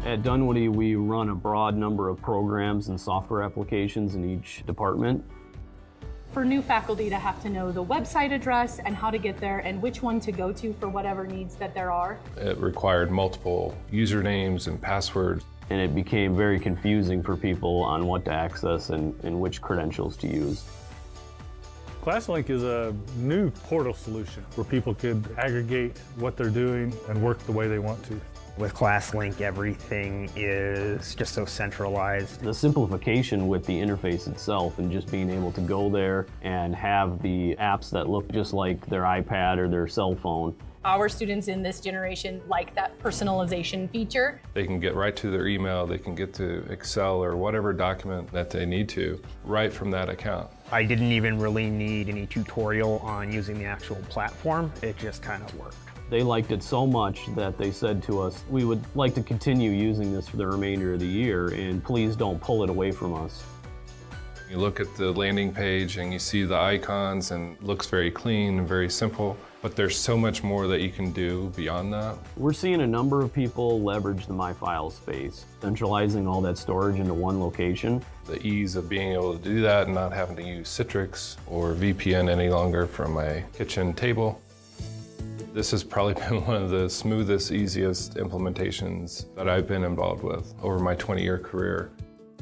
At Dunwoody, we run a broad number of programs and software applications in each department. For new faculty to have to know the website address and how to get there and which one to go to for whatever needs that there are. It required multiple usernames and passwords. And it became very confusing for people on what to access and which credentials to use. ClassLink is a new portal solution where people could aggregate what they're doing and work the way they want to. With ClassLink, everything is just so centralized. The simplification with the interface itself and just being able to go there and have the apps that look just like their iPad or their cell phone. Our students in this generation like that personalization feature. They can get right to their email, they can get to Excel or whatever document that they need to right from that account. I didn't even really need any tutorial on using the actual platform. It just kind of worked. They liked it so much that they said to us, we would like to continue using this for the remainder of the year, and please don't pull it away from us. You look at the landing page and you see the icons and it looks very clean and very simple, but there's so much more that you can do beyond that. We're seeing a number of people leverage the MyFile space, centralizing all that storage into one location. The ease of being able to do that and not having to use Citrix or VPN any longer from my kitchen table. This has probably been one of the smoothest, easiest implementations that I've been involved with over my 20-year career.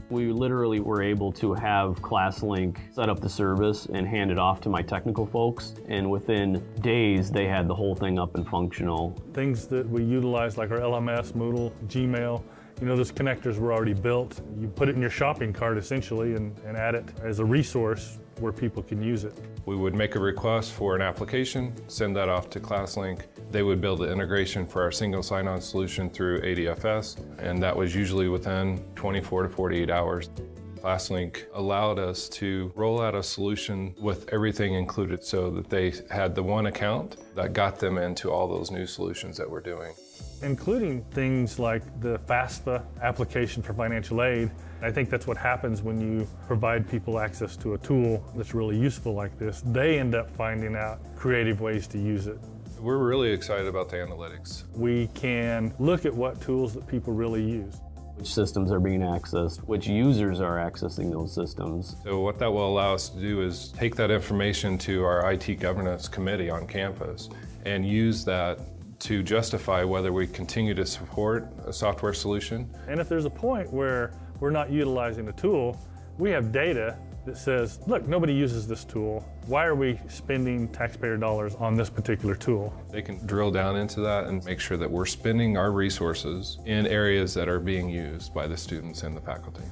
We literally were able to have ClassLink set up the service and hand it off to my technical folks, and within days they had the whole thing up and functional. Things that we utilize like our LMS, Moodle, Gmail, those connectors were already built. You put it in your shopping cart essentially and add it as a resource where people can use it. We would make a request for an application, send that off to ClassLink. They would build the integration for our single sign-on solution through ADFS, and that was usually within 24 to 48 hours. ClassLink allowed us to roll out a solution with everything included so that they had the one account that got them into all those new solutions that we're doing. Including things like the FAFSA application for financial aid. I think that's what happens when you provide people access to a tool that's really useful like this. They end up finding out creative ways to use it. We're really excited about the analytics. We can look at what tools that people really use. Which systems are being accessed, which users are accessing those systems. So what that will allow us to do is take that information to our IT governance committee on campus and use that to justify whether we continue to support a software solution. And if there's a point where we're not utilizing a tool, we have data that says, look, nobody uses this tool. Why are we spending taxpayer dollars on this particular tool? They can drill down into that and make sure that we're spending our resources in areas that are being used by the students and the faculty.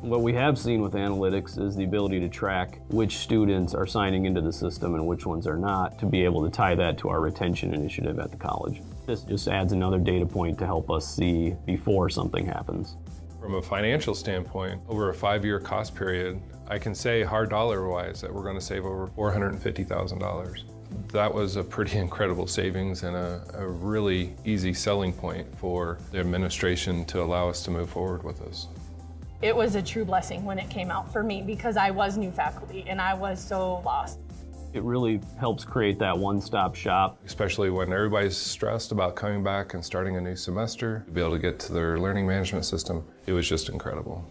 What we have seen with analytics is the ability to track which students are signing into the system and which ones are not, to be able to tie that to our retention initiative at the college. This just adds another data point to help us see before something happens. From a financial standpoint, over a 5-year cost period, I can say hard dollar-wise that we're going to save over $450,000. That was a pretty incredible savings and a really easy selling point for the administration to allow us to move forward with this. It was a true blessing when it came out for me because I was new faculty and I was so lost. It really helps create that one-stop shop. Especially when everybody's stressed about coming back and starting a new semester, to be able to get to their learning management system, it was just incredible.